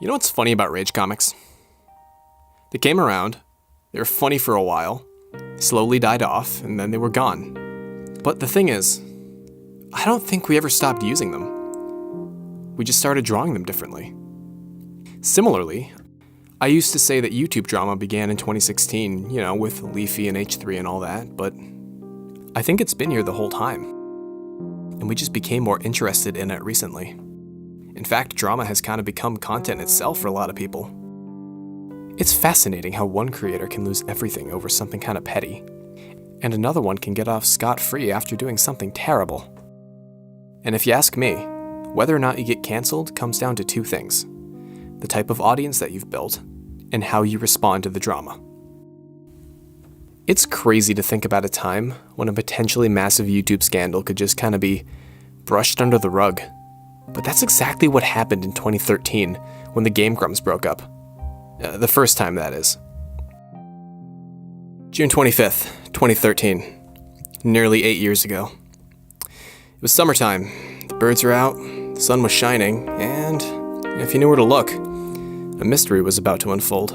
You know what's funny about Rage comics? They came around, they were funny for a while, slowly died off, and then they were gone. But the thing is, I don't think we ever stopped using them. We just started drawing them differently. Similarly, I used to say that YouTube drama began in 2016, with Leafy and H3 and all that, but I think it's been here the whole time. And we just became more interested in it recently. In fact, drama has kind of become content itself for a lot of people. It's fascinating how one creator can lose everything over something kind of petty, and another one can get off scot-free after doing something terrible. And if you ask me, whether or not you get canceled comes down to two things: the type of audience that you've built, and how you respond to the drama. It's crazy to think about a time when a potentially massive YouTube scandal could just kind of be brushed under the rug. But that's exactly what happened in 2013 when the Game Grumps broke up. The first time, that is. June 25th, 2013. Nearly 8 years ago. It was summertime. The birds were out, the sun was shining, and if you knew where to look, a mystery was about to unfold.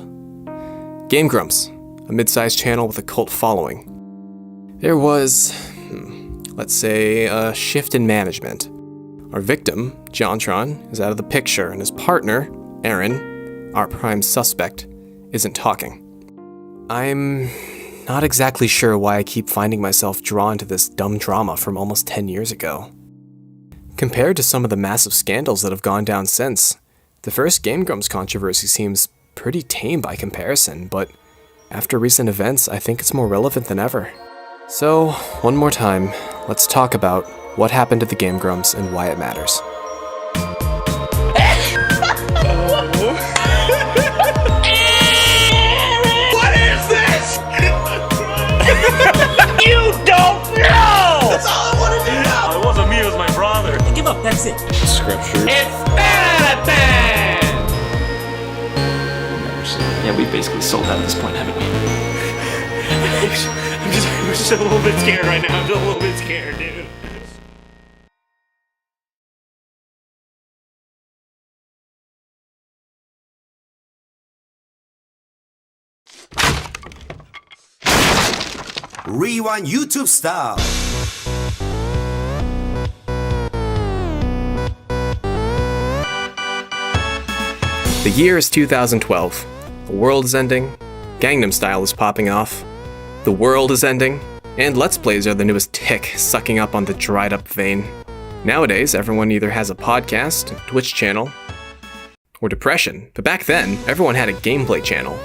Game Grumps, a mid-sized channel with a cult following. There was, let's say, a shift in management. Our victim, Jontron, is out of the picture, and his partner, Aaron, our prime suspect, isn't talking. I'm not exactly sure why I keep finding myself drawn to this dumb drama from almost 10 years ago. Compared to some of the massive scandals that have gone down since, the first Game Grumps controversy seems pretty tame by comparison, but after recent events, I think it's more relevant than ever. So, one more time, let's talk about what happened to the Game Grumps and why it matters. What is this? You don't know! That's all I wanted to know! It wasn't me, it was my brother. Give up, that's it. Scriptures. It's Batman! Never seen it. Yeah, we basically sold out at this point, haven't we? I'm just a little bit scared right now. I'm just a little bit scared, dude. Rewind YouTube style. The year is 2012. The world is ending, Gangnam Style is popping off, the world is ending, and Let's Plays are the newest tick sucking up on the dried up vein. Nowadays, everyone either has a podcast, a Twitch channel, or depression, but back then, everyone had a gameplay channel,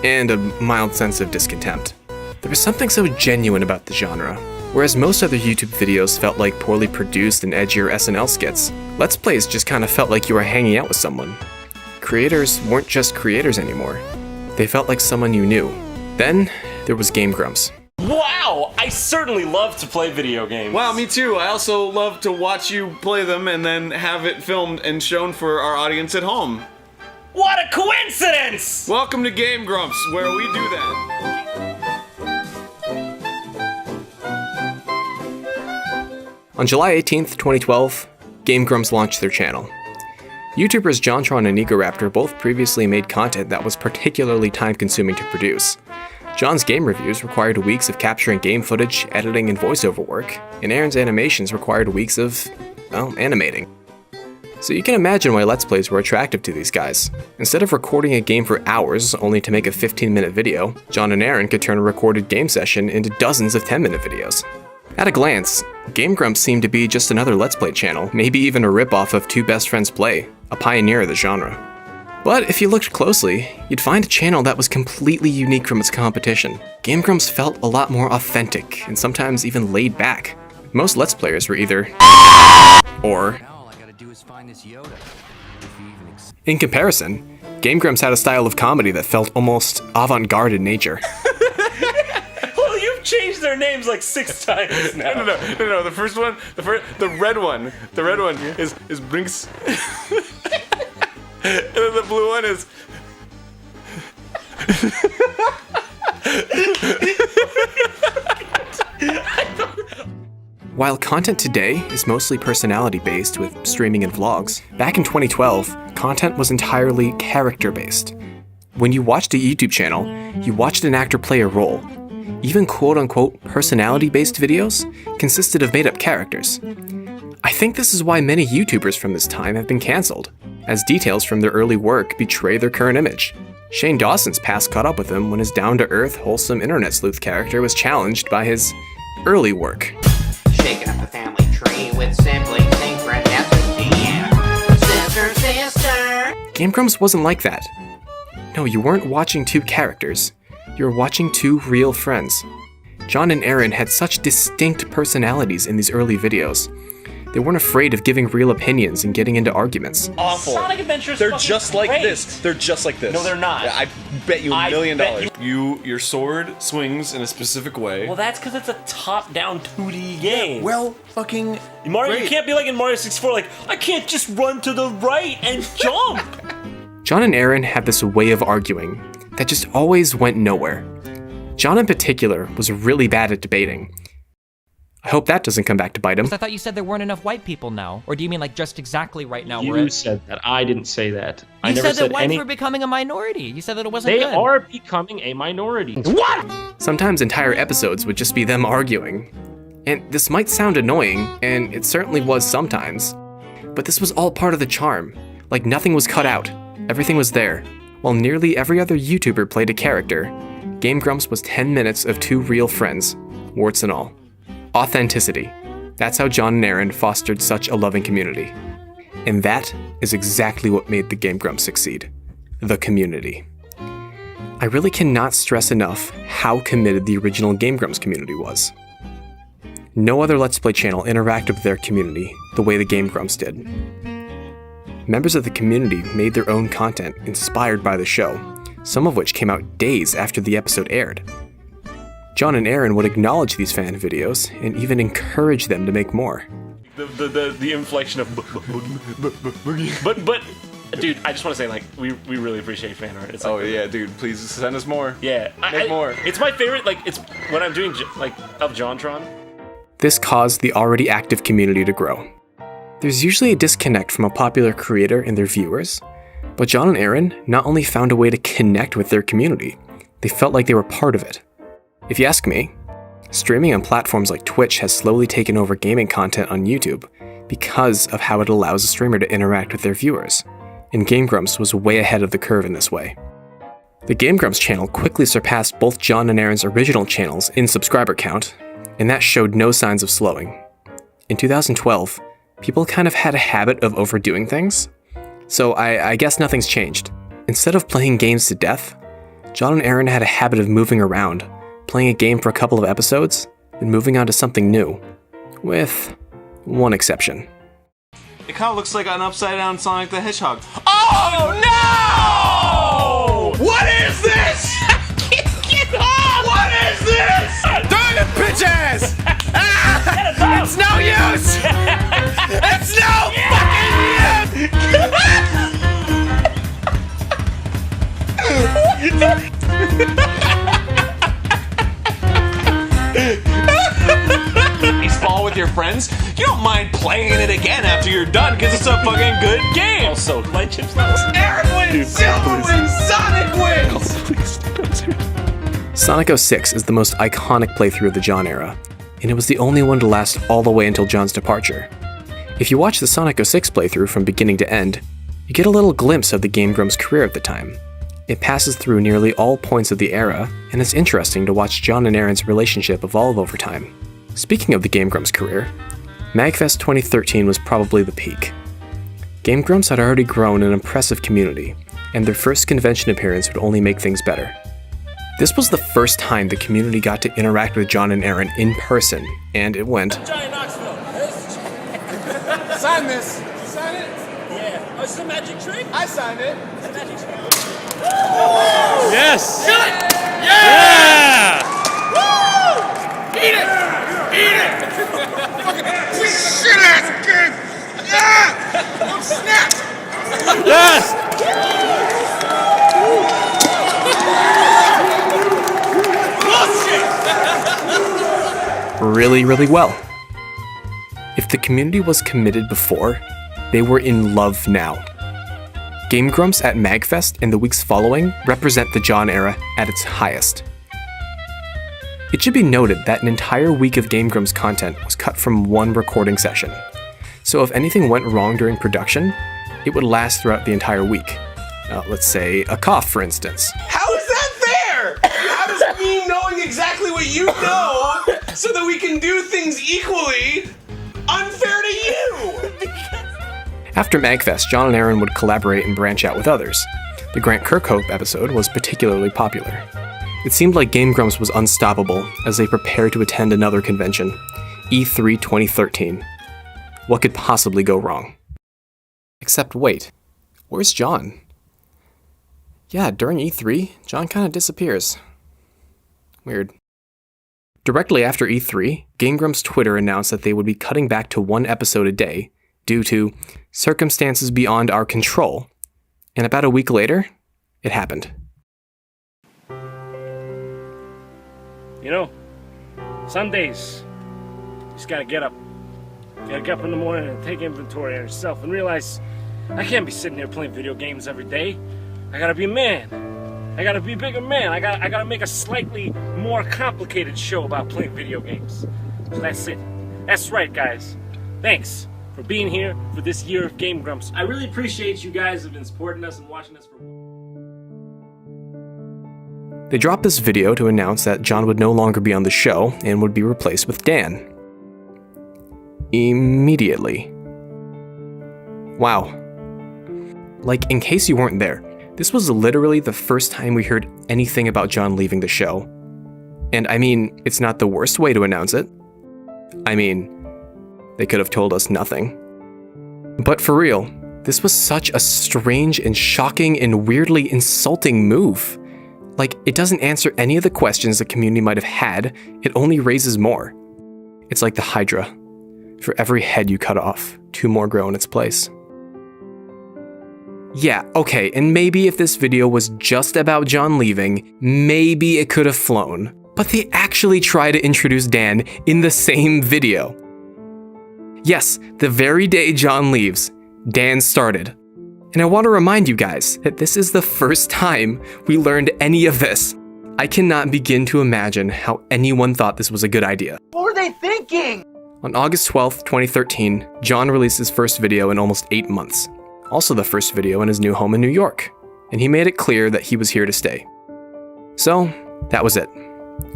and a mild sense of discontent. There was something so genuine about the genre. Whereas most other YouTube videos felt like poorly produced and edgier SNL skits, Let's Plays just kind of felt like you were hanging out with someone. Creators weren't just creators anymore. They felt like someone you knew. Then, there was Game Grumps. Wow! I certainly love to play video games. Wow, me too. I also love to watch you play them and then have it filmed and shown for our audience at home. What a coincidence! Welcome to Game Grumps, where we do that. On July 18th, 2012, Game Grumps launched their channel. YouTubers Jontron and Egoraptor both previously made content that was particularly time-consuming to produce. John's game reviews required weeks of capturing game footage, editing, and voiceover work, and Aaron's animations required weeks of, animating. So you can imagine why Let's Plays were attractive to these guys. Instead of recording a game for hours only to make a 15-minute video, John and Aaron could turn a recorded game session into dozens of 10-minute videos. At a glance, Game Grumps seemed to be just another Let's Play channel, maybe even a ripoff of Two Best Friends Play, a pioneer of the genre. But if you looked closely, you'd find a channel that was completely unique from its competition. Game Grumps felt a lot more authentic, and sometimes even laid back. Most Let's Players were either or. In comparison, Game Grumps had a style of comedy that felt almost avant-garde in nature. Well, you've changed their names like 6 times now. No. The first one, the red one is Brinks, and then the blue one is. While content today is mostly personality-based with streaming and vlogs, back in 2012, content was entirely character-based. When you watched a YouTube channel, you watched an actor play a role. Even quote-unquote personality-based videos consisted of made-up characters. I think this is why many YouTubers from this time have been cancelled, as details from their early work betray their current image. Shane Dawson's past caught up with him when his down-to-earth, wholesome internet sleuth character was challenged by his early work. Shaking up the family tree with siblings synchronicity. Sister. Game Grumps wasn't like that. No, you weren't watching two characters. You were watching two real friends. John and Aaron had such distinct personalities in these early videos. They weren't afraid of giving real opinions and getting into arguments. Awful. Sonic Adventure's They're fucking just like great. this. They're just like this. No, they're not. Yeah, I bet you $1 million. Your sword swings in a specific way. Well, that's because it's a top-down 2D game. Well, fucking Mario, great. you can't be like in Mario 64, like, I can't just run to the right and jump. John and Aaron had this way of arguing that just always went nowhere. John in particular was really bad at debating. I hope that doesn't come back to bite him. I thought you said there weren't enough white people now. Or do you mean like just exactly right now? You said that. I didn't say that. I You never said that whites any... were becoming a minority. You said that it wasn't They good. are becoming a minority. What? Sometimes entire episodes would just be them arguing. And this might sound annoying, and it certainly was sometimes, but this was all part of the charm. Like nothing was cut out. Everything was there. While nearly every other YouTuber played a character, Game Grumps was 10 minutes of two real friends, warts and all. Authenticity. That's how John and Aaron fostered such a loving community. And that is exactly what made the Game Grumps succeed. The community. I really cannot stress enough how committed the original Game Grumps community was. No other Let's Play channel interacted with their community the way the Game Grumps did. Members of the community made their own content inspired by the show, some of which came out days after the episode aired. John and Aaron would acknowledge these fan videos and even encourage them to make more. The inflection of but dude, I just want to say, like, we really appreciate fan art. It's like, Oh yeah, dude, please send us more. yeah, Make more. It's my favorite. Like, it's when I'm doing like of JonTron. This caused the already active community to grow. There's usually a disconnect from a popular creator and their viewers, but John and Aaron not only found a way to connect with their community, they felt like they were part of it. If you ask me, streaming on platforms like Twitch has slowly taken over gaming content on YouTube because of how it allows a streamer to interact with their viewers, and Game Grumps was way ahead of the curve in this way. The Game Grumps channel quickly surpassed both John and Aaron's original channels in subscriber count, and that showed no signs of slowing. In 2012, people kind of had a habit of overdoing things, so I guess nothing's changed. Instead of playing games to death, John and Aaron had a habit of moving around, playing a game for a couple of episodes, then moving on to something new. With one exception. It kind of looks like an upside down Sonic the Hedgehog. Oh no! What is this? Get off! What is this? Darn it, bitches! It's no use! It's no Please fall with your friends. You don't mind playing it again after you're done because it's a fucking good game. Also, light chips. Aaron wins! Silver wins! Sonic wins! Sonic 06 is the most iconic playthrough of the John era, and it was the only one to last all the way until John's departure. If you watch the Sonic 06 playthrough from beginning to end, you get a little glimpse of the Game Grumps' career at the time. It passes through nearly all points of the era, and it's interesting to watch John and Aaron's relationship evolve over time. Speaking of the Game Grumps' career, MagFest 2013 was probably the peak. Game Grumps had already grown an impressive community, and their first convention appearance would only make things better. This was the first time the community got to interact with John and Aaron in person, and it went. Giant Knoxville. Sign this. You sign it? Yeah. Oh, is this a magic trick? I signed it. It's a magic trick. Yes. Kill it! Yeah! Woo! Eat it! Eat it! Fucking shit ass kid! Yeah! Oh, snap! Yes. Really, really well. If the community was committed before, they were in love now. Game Grumps at MagFest and the weeks following represent the John era at its highest. It should be noted that an entire week of Game Grumps content was cut from one recording session, so if anything went wrong during production, it would last throughout the entire week. Let's say a cough, for instance. How is that fair? How does me knowing exactly what you know so that we can do things equally unfair to you? After MagFest, John and Aaron would collaborate and branch out with others. The Grant Kirkhope episode was particularly popular. It seemed like Game Grumps was unstoppable as they prepared to attend another convention, E3 2013. What could possibly go wrong? Except wait, where's John? Yeah, during E3, John kinda disappears. Weird. Directly after E3, Game Grumps Twitter announced that they would be cutting back to one episode a day due to circumstances beyond our control. And about a week later, it happened. You know, some days, you just gotta get up. You gotta get up in the morning and take inventory of yourself and realize I can't be sitting here playing video games every day. I gotta be a man. I gotta be a bigger man. I gotta make a slightly more complicated show about playing video games. So that's it. That's right, guys. Thanks for being here for this year of Game Grumps. I really appreciate you guys have been supporting us and watching us for... They dropped this video to announce that John would no longer be on the show and would be replaced with Dan. Immediately. Wow. Like, in case you weren't there, this was literally the first time we heard anything about John leaving the show. And I mean, it's not the worst way to announce it. I mean, they could have told us nothing. But for real, this was such a strange and shocking and weirdly insulting move. Like, it doesn't answer any of the questions the community might have had, it only raises more. It's like the Hydra. For every head you cut off, 2 more grow in its place. Yeah, okay, and maybe if this video was just about John leaving, maybe it could have flown. But they actually try to introduce Dan in the same video. Yes, the very day John leaves, Dan started. And I want to remind you guys that this is the first time we learned any of this. I cannot begin to imagine how anyone thought this was a good idea. What were they thinking? On August 12th, 2013, John released his first video in almost 8 months. Also the first video in his new home in New York. And he made it clear that he was here to stay. So, that was it.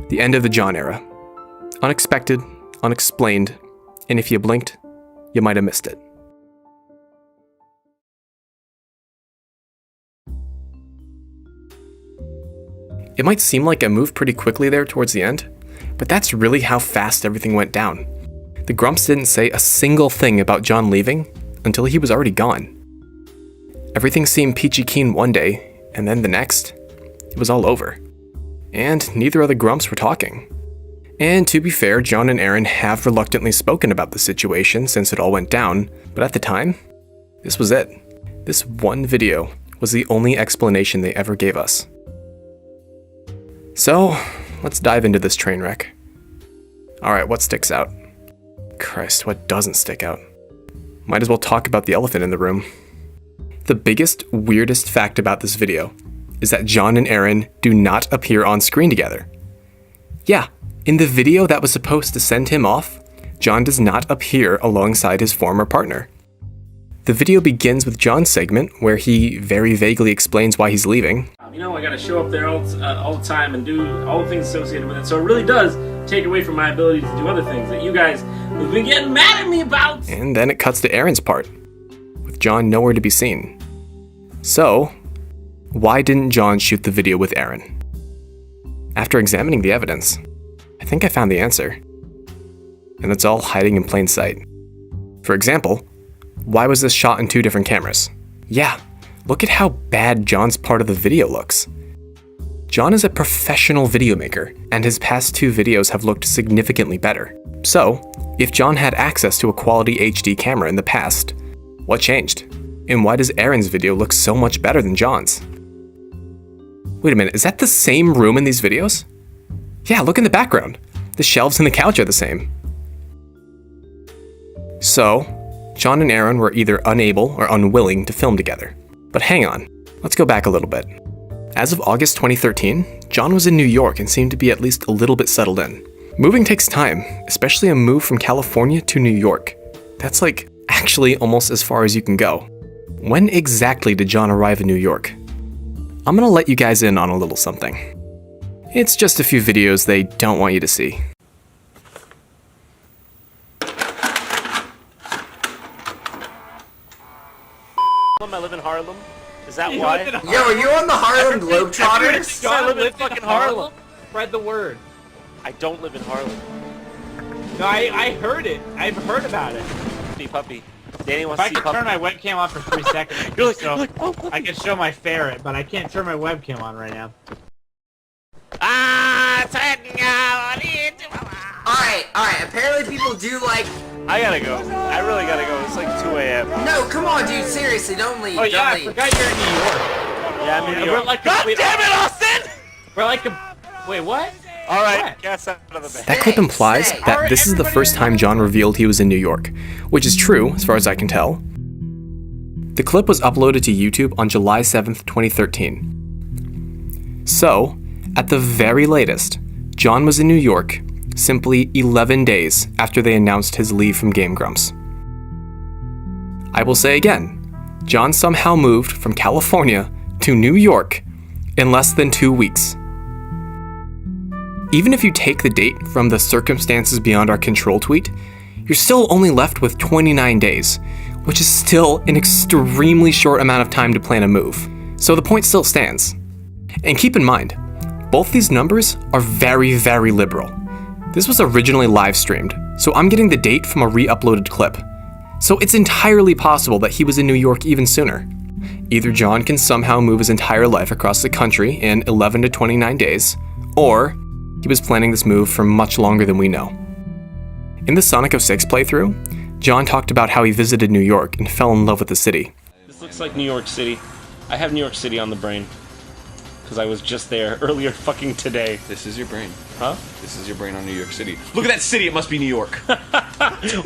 The end of the John era. Unexpected, unexplained, and if you blinked, you might have missed it. It might seem like I moved pretty quickly there towards the end, but that's really how fast everything went down. The Grumps didn't say a single thing about John leaving until he was already gone. Everything seemed peachy keen one day, and then the next, it was all over. And neither of the Grumps were talking. And to be fair, John and Aaron have reluctantly spoken about the situation since it all went down, but at the time, this was it. This one video was the only explanation they ever gave us. So, let's dive into this train wreck. Alright, what sticks out? Christ, what doesn't stick out? Might as well talk about the elephant in the room. The biggest, weirdest fact about this video is that John and Aaron do not appear on screen together. Yeah, in the video that was supposed to send him off, John does not appear alongside his former partner. The video begins with John's segment, where he very vaguely explains why he's leaving. You know, I gotta show up there all the time and do all the things associated with it, so it really does take away from my ability to do other things that you guys have been getting mad at me about! And then it cuts to Aaron's part, with John nowhere to be seen. So, why didn't John shoot the video with Aaron? After examining the evidence, I think I found the answer. And it's all hiding in plain sight. For example, why was this shot in 2 different cameras? Yeah, look at how bad John's part of the video looks. John is a professional video maker, and his past 2 videos have looked significantly better. So, if John had access to a quality HD camera in the past, what changed? And why does Aaron's video look so much better than John's? Wait a minute, is that the same room in these videos? Yeah, look in the background. The shelves and the couch are the same. So, John and Aaron were either unable or unwilling to film together. But hang on, let's go back a little bit. As of August 2013, John was in New York and seemed to be at least a little bit settled in. Moving takes time, especially a move from California to New York. That's like actually almost as far as you can go. When exactly did John arrive in New York? I'm gonna let you guys in on a little something. It's just a few videos they don't want you to see. I live in Harlem. Is that why? Yo, are you on the Harlem Globetrotters? I live in fucking Harlem. Spread the word. I don't live in Harlem. No, I heard it. I've heard about it. See puppy. Danny If wants I to see could turn puppy. my webcam on for 3 seconds, I can show my ferret, but I can't turn my webcam on right now. Alright, apparently people do like... I gotta go. I really gotta go. It's like 2 a.m. No, come on, dude, seriously, don't leave, Oh yeah, don't I leave. forgot you're in New York. Yeah, I'm in New We're York. like God damn it, Austin! We're like a... Wait, what? Alright, guess out of the bed. That clip implies that this is the first time John revealed he was in New York, which is true as far as I can tell. The clip was uploaded to YouTube on July 7th, 2013. So, at the very latest, John was in New York simply 11 days after they announced his leave from Game Grumps. I will say again, John somehow moved from California to New York in less than 2 weeks. Even if you take the date from the circumstances beyond our control tweet, you're still only left with 29 days, which is still an extremely short amount of time to plan a move. So the point still stands. And keep in mind, both these numbers are very, very liberal. This was originally live streamed, so I'm getting the date from a re-uploaded clip. So it's entirely possible that he was in New York even sooner. Either John can somehow move his entire life across the country in 11 to 29 days, or he was planning this move for much longer than we know. In the Sonic 06 playthrough, John talked about how he visited New York and fell in love with the city. This looks like New York City. I have New York City on the brain. Because I was just there earlier fucking today. This is your brain. Huh? This is your brain on New York City. Look at that city, it must be New York.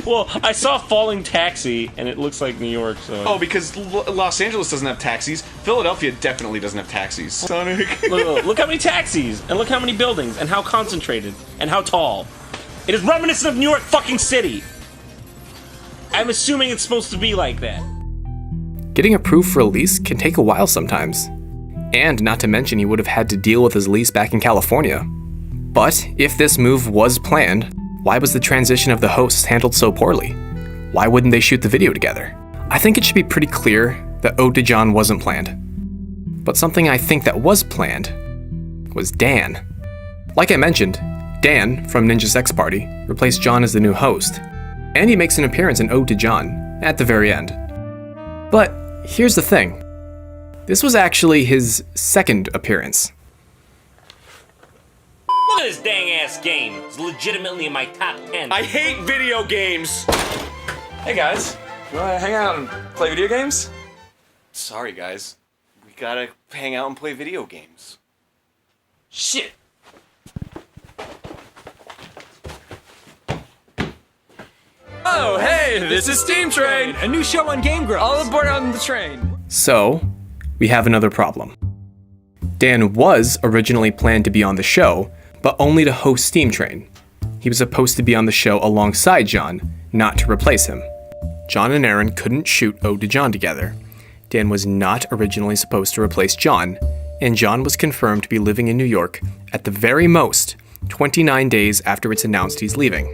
Well, I saw Falling Taxi, and it looks like New York, so... Oh, because Los Angeles doesn't have taxis. Philadelphia definitely doesn't have taxis. Sonic. Look how many taxis, and look how many buildings, and how concentrated, and how tall. It is reminiscent of New York fucking City. I'm assuming it's supposed to be like that. Getting approved for a lease can take a while sometimes. And not to mention he would have had to deal with his lease back in California. But if this move was planned, why was the transition of the hosts handled so poorly? Why wouldn't they shoot the video together? I think it should be pretty clear that Ode to John wasn't planned. But something I think that was planned was Dan. Like I mentioned, Dan from Ninja Sex Party replaced John as the new host, and he makes an appearance in Ode to John at the very end. But here's the thing. This was actually his second appearance. Look at this dang-ass game. It's legitimately in my top 10. I hate video games! Hey guys, you wanna hang out and play video games? Sorry, guys. We gotta hang out and play video games. Shit! Oh, hey, this is Steam Train! A new show on Game Grumps. All aboard on the train! So, we have another problem. Dan was originally planned to be on the show, but only to host Steam Train. He was supposed to be on the show alongside John, not to replace him. John and Aaron couldn't shoot Ode to John together. Dan was not originally supposed to replace John, and John was confirmed to be living in New York at the very most 29 days after it's announced he's leaving.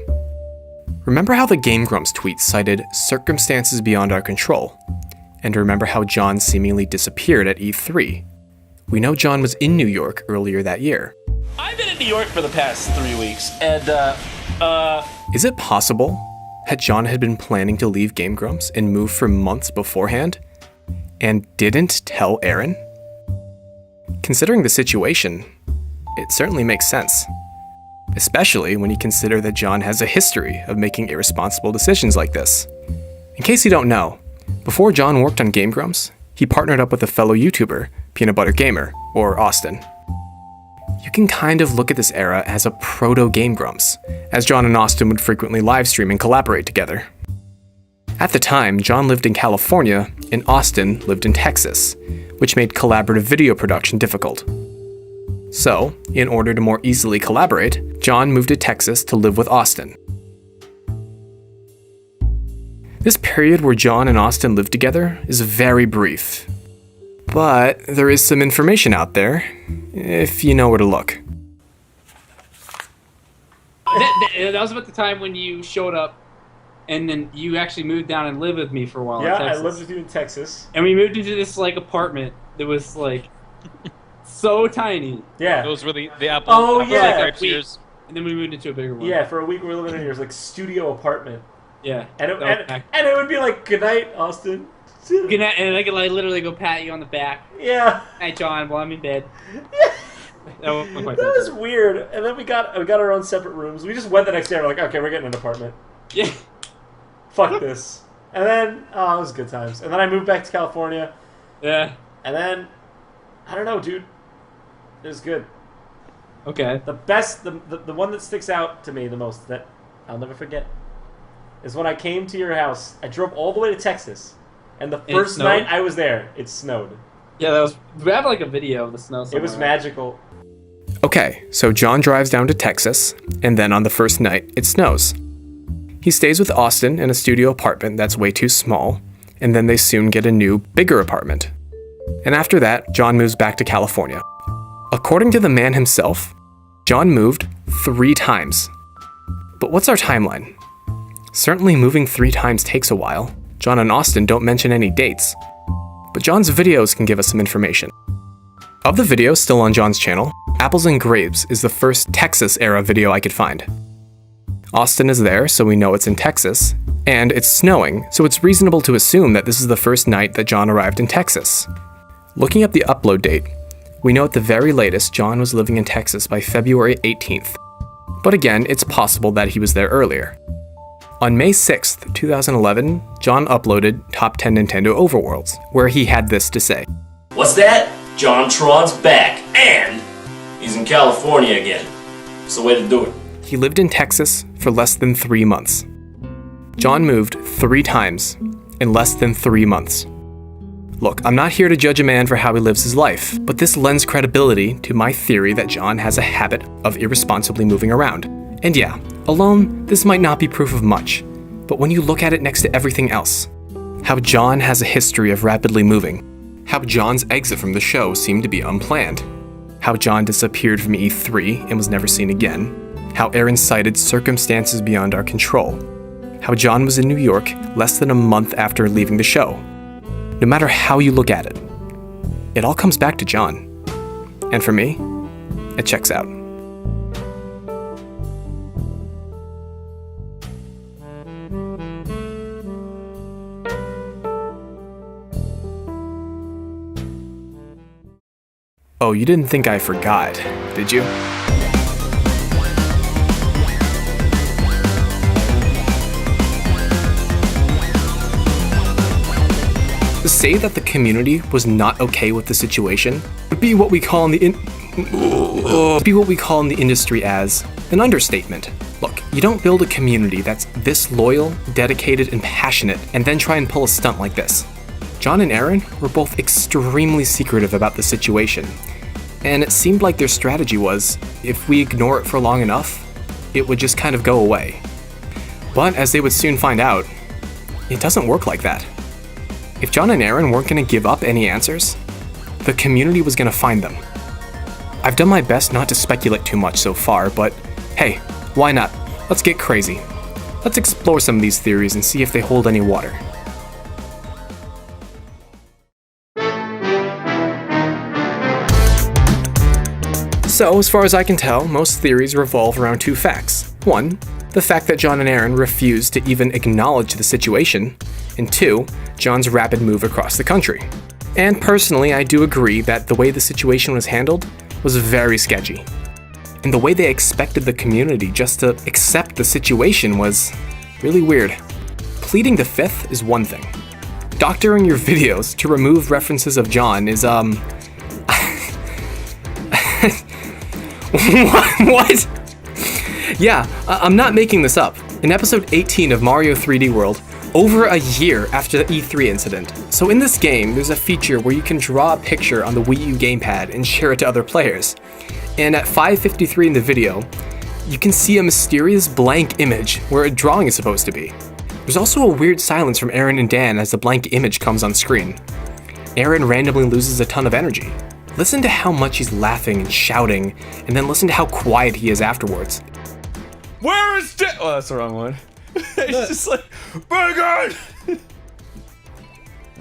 Remember how the Game Grumps tweet cited circumstances beyond our control? And remember how John seemingly disappeared at E3? We know John was in New York earlier that year. I've been in New York for the past 3 weeks, and, Is it possible that John had been planning to leave Game Grumps and move for months beforehand, and didn't tell Aaron? Considering the situation, it certainly makes sense. Especially when you consider that John has a history of making irresponsible decisions like this. In case you don't know, before John worked on Game Grumps, he partnered up with a fellow YouTuber, Peanut Butter Gamer, or Austin. You can kind of look at this era as a proto-Game Grumps, as John and Austin would frequently livestream and collaborate together. At the time, John lived in California and Austin lived in Texas, which made collaborative video production difficult. So, in order to more easily collaborate, John moved to Texas to live with Austin. This period where John and Austin lived together is very brief, but there is some information out there, if you know where to look. That was about the time when you showed up, and then you actually moved down and lived with me for a while. Yeah, in Texas. I lived with you in Texas. And we moved into this like apartment that was like so tiny. Yeah. Those were the Apple. Oh, Apple yeah. type years. And then we moved into a bigger one. Yeah, for a week we were living in your like studio apartment. Yeah. And it would be like, good night, Austin. Good night, and I could like literally go pat you on the back. Yeah. Night, John, while I'm in bed. That was weird. And then we got our own separate rooms. We just went the next day and we're like, okay, we're getting an apartment. Yeah. Fuck this. And then, it was good times. And then I moved back to California. Yeah. And then, I don't know, dude. It was good. Okay. The best, the one that sticks out to me the most, that I'll never forget, is when I came to your house. I drove all the way to Texas. And the first night I was there, it snowed. Yeah, that was. We have like a video of the snow somewhere. It was magical. Okay, so John drives down to Texas, and then on the first night, it snows. He stays with Austin in a studio apartment that's way too small, and then they soon get a new, bigger apartment. And after that, John moves back to California. According to the man himself, John moved 3 times. But what's our timeline? Certainly moving 3 times takes a while. John and Austin don't mention any dates. But John's videos can give us some information. Of the videos still on John's channel, Apples and Grapes is the first Texas-era video I could find. Austin is there, so we know it's in Texas, and it's snowing, so it's reasonable to assume that this is the first night that John arrived in Texas. Looking up the upload date, we know at the very latest John was living in Texas by February 18th. But again, it's possible that he was there earlier. On May 6th, 2011, John uploaded Top 10 Nintendo Overworlds, where he had this to say. What's that? John Tron's back, and he's in California again. It's the way to do it. He lived in Texas for less than 3 months. John moved 3 times in less than 3 months. Look, I'm not here to judge a man for how he lives his life, but this lends credibility to my theory that John has a habit of irresponsibly moving around. And yeah, alone, this might not be proof of much, but when you look at it next to everything else, how John has a history of rapidly moving, how John's exit from the show seemed to be unplanned, how John disappeared from E3 and was never seen again, how Aaron cited circumstances beyond our control, how John was in New York less than a month after leaving the show. No matter how you look at it, it all comes back to John. And for me, it checks out. Oh, you didn't think I forgot, did you? To say that the community was not okay with the situation would be what we call in the industry as an understatement. Look, you don't build a community that's this loyal, dedicated, and passionate and then try and pull a stunt like this. John and Aaron were both extremely secretive about the situation, and it seemed like their strategy was, if we ignore it for long enough, it would just kind of go away. But as they would soon find out, it doesn't work like that. If John and Aaron weren't going to give up any answers, the community was going to find them. I've done my best not to speculate too much so far, but hey, why not? Let's get crazy. Let's explore some of these theories and see if they hold any water. So, as far as I can tell, most theories revolve around 2 facts. 1, the fact that John and Aaron refused to even acknowledge the situation, and 2, John's rapid move across the country. And personally, I do agree that the way the situation was handled was very sketchy. And the way they expected the community just to accept the situation was really weird. Pleading the fifth is one thing. Doctoring your videos to remove references of John is, What? Yeah, I'm not making this up. In episode 18 of Mario 3D World, over a year after the E3 incident. So in this game, there's a feature where you can draw a picture on the Wii U gamepad and share it to other players. And at 5:53 in the video, you can see a mysterious blank image where a drawing is supposed to be. There's also a weird silence from Aaron and Dan as the blank image comes on screen. Aaron randomly loses a ton of energy. Listen to how much he's laughing and shouting, and then listen to how quiet he is afterwards. Where is Dan? Oh, that's the wrong one. It's just like, Burger!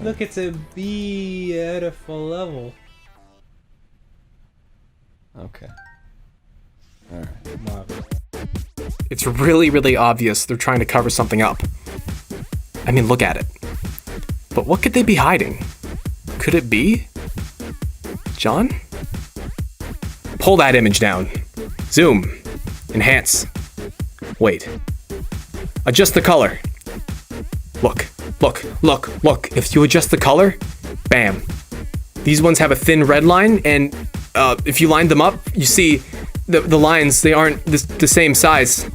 Look, it's a beautiful level. Okay. Alright. It's really, really obvious they're trying to cover something up. I mean, look at it. But what could they be hiding? Could it be John? Pull that image down. Zoom. Enhance. Wait. Adjust the color. Look, look, look, look. If you adjust the color, bam. These ones have a thin red line, and if you line them up, you see the lines, they aren't the same size.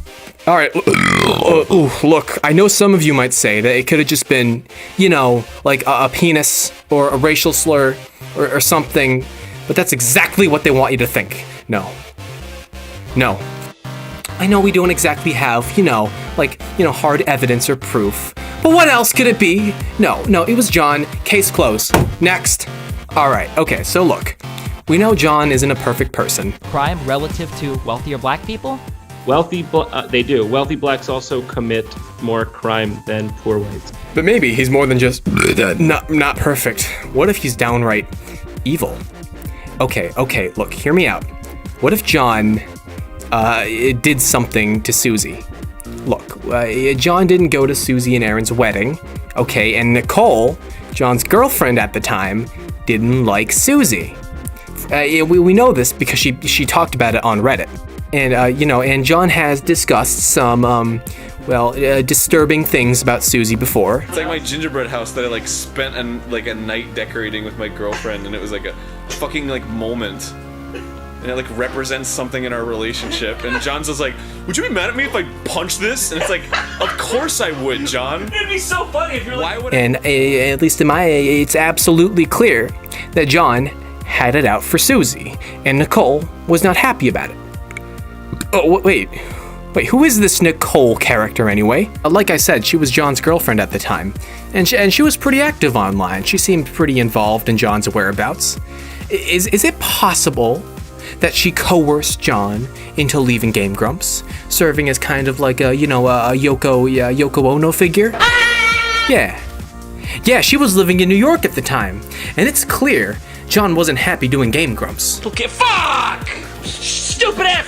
Alright, look, I know some of you might say that it could have just been, you know, like a penis or a racial slur or something, but that's exactly what they want you to think. No. No. I know we don't exactly have, hard evidence or proof, but what else could it be? No, it was John. Case closed. Next. Alright, okay, so look. We know John isn't a perfect person. Crime relative to wealthier black people? They do. Wealthy blacks also commit more crime than poor whites. But maybe he's more than just not perfect. What if he's downright evil? Okay, look, hear me out. What if John did something to Susie? Look, John didn't go to Susie and Aaron's wedding, okay, and Nicole, John's girlfriend at the time, didn't like Susie. We know this because she talked about it on Reddit. And, and John has discussed some, disturbing things about Susie before. It's like my gingerbread house that I, spent a night decorating with my girlfriend, and it was, a fucking, moment. And it, represents something in our relationship. And John's just like, would you be mad at me if I punch this? And it's like, of course I would, John. It'd be so funny if you're like... And, at least in my it's absolutely clear that John had it out for Susie, and Nicole was not happy about it. Oh, wait, who is this Nicole character anyway? Like I said, she was John's girlfriend at the time, and she was pretty active online. She seemed pretty involved in John's whereabouts. Is it possible that she coerced John into leaving Game Grumps, serving as kind of like a Yoko Ono figure? Yeah, she was living in New York at the time, and it's clear John wasn't happy doing Game Grumps. Okay, fuck! Stupid F!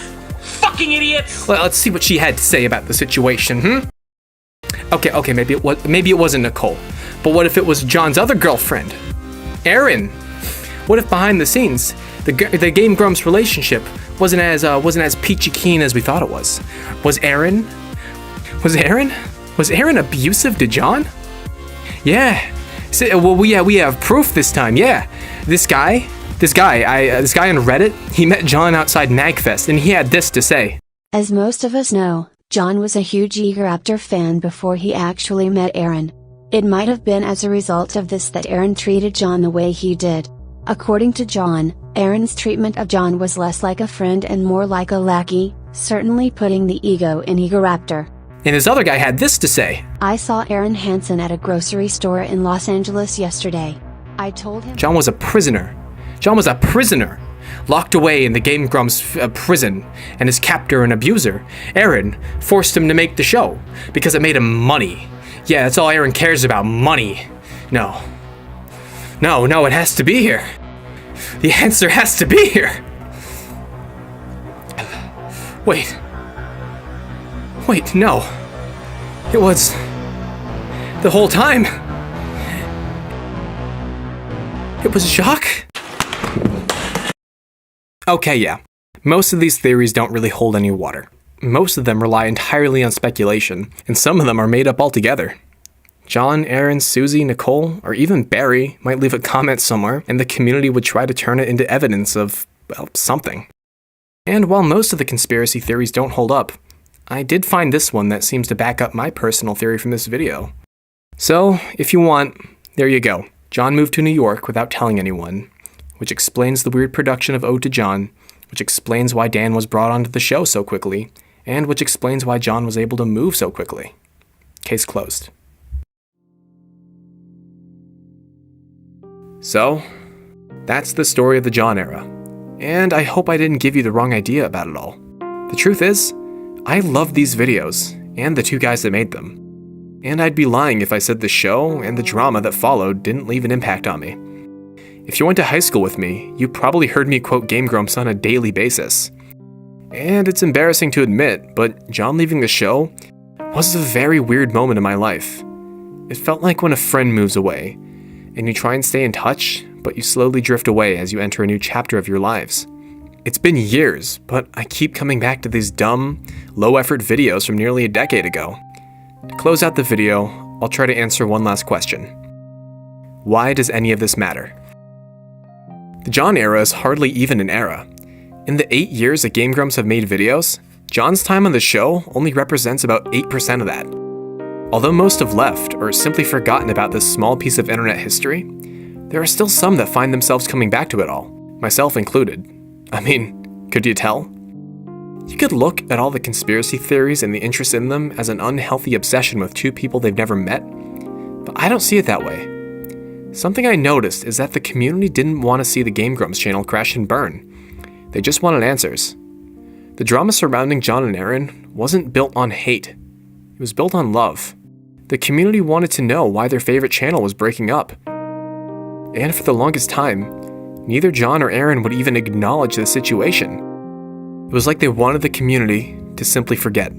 Fucking idiots! Well, let's see what she had to say about the situation, Okay, maybe it wasn't Nicole, but what if it was John's other girlfriend, Erin? What if behind the scenes, the Game Grumps relationship wasn't as peachy keen as we thought it was? Was Erin abusive to John? Yeah. We have proof this time. Yeah. This guy on Reddit, he met John outside MagFest, and he had this to say. As most of us know, John was a huge Raptor fan before he actually met Aaron. It might have been as a result of this that Aaron treated John the way he did. According to John, Aaron's treatment of John was less like a friend and more like a lackey, certainly putting the ego in Raptor. And his other guy had this to say. I saw Aaron Hansen at a grocery store in Los Angeles yesterday. I told him John was a prisoner. Locked away in the Game Grumps prison, and his captor and abuser, Aaron, forced him to make the show because it made him money. Yeah, that's all Aaron cares about, money. No, it has to be here. The answer has to be here. Wait, no. It was the whole time. It was Jacques? Okay, yeah. Most of these theories don't really hold any water. Most of them rely entirely on speculation, and some of them are made up altogether. John, Aaron, Susie, Nicole, or even Barry might leave a comment somewhere, and the community would try to turn it into evidence of, something. And while most of the conspiracy theories don't hold up, I did find this one that seems to back up my personal theory from this video. So, if you want, there you go. John moved to New York without telling anyone, which explains the weird production of Ode to John, which explains why Dan was brought onto the show so quickly, and which explains why John was able to move so quickly. Case closed. So, that's the story of the John era, and I hope I didn't give you the wrong idea about it all. The truth is, I love these videos, and the two guys that made them. And I'd be lying if I said the show and the drama that followed didn't leave an impact on me. If you went to high school with me, you probably heard me quote Game Grumps on a daily basis. And it's embarrassing to admit, but John leaving the show was a very weird moment in my life. It felt like when a friend moves away, and you try and stay in touch, but you slowly drift away as you enter a new chapter of your lives. It's been years, but I keep coming back to these dumb, low-effort videos from nearly a decade ago. To close out the video, I'll try to answer one last question. Why does any of this matter? The John era is hardly even an era. In the 8 years that Game Grumps have made videos, John's time on the show only represents about 8% of that. Although most have left or simply forgotten about this small piece of internet history, there are still some that find themselves coming back to it all, myself included. I mean, could you tell? You could look at all the conspiracy theories and the interest in them as an unhealthy obsession with two people they've never met, but I don't see it that way. Something I noticed is that the community didn't want to see the Game Grumps channel crash and burn. They just wanted answers. The drama surrounding John and Aaron wasn't built on hate. It was built on love. The community wanted to know why their favorite channel was breaking up. And for the longest time, neither John or Aaron would even acknowledge the situation. It was like they wanted the community to simply forget.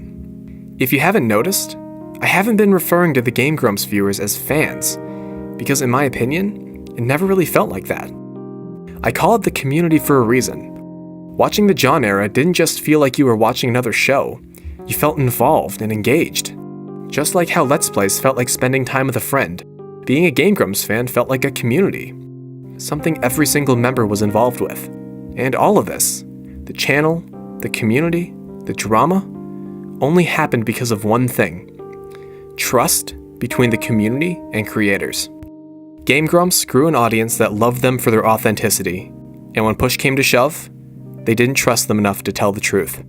If you haven't noticed, I haven't been referring to the Game Grumps viewers as fans, because in my opinion, it never really felt like that. I call it the community for a reason. Watching the John era didn't just feel like you were watching another show, you felt involved and engaged. Just like how Let's Plays felt like spending time with a friend, being a Game Grumps fan felt like a community. Something every single member was involved with. And all of this, the channel, the community, the drama, only happened because of one thing: trust between the community and creators. Game Grumps grew an audience that loved them for their authenticity, and when push came to shove, they didn't trust them enough to tell the truth.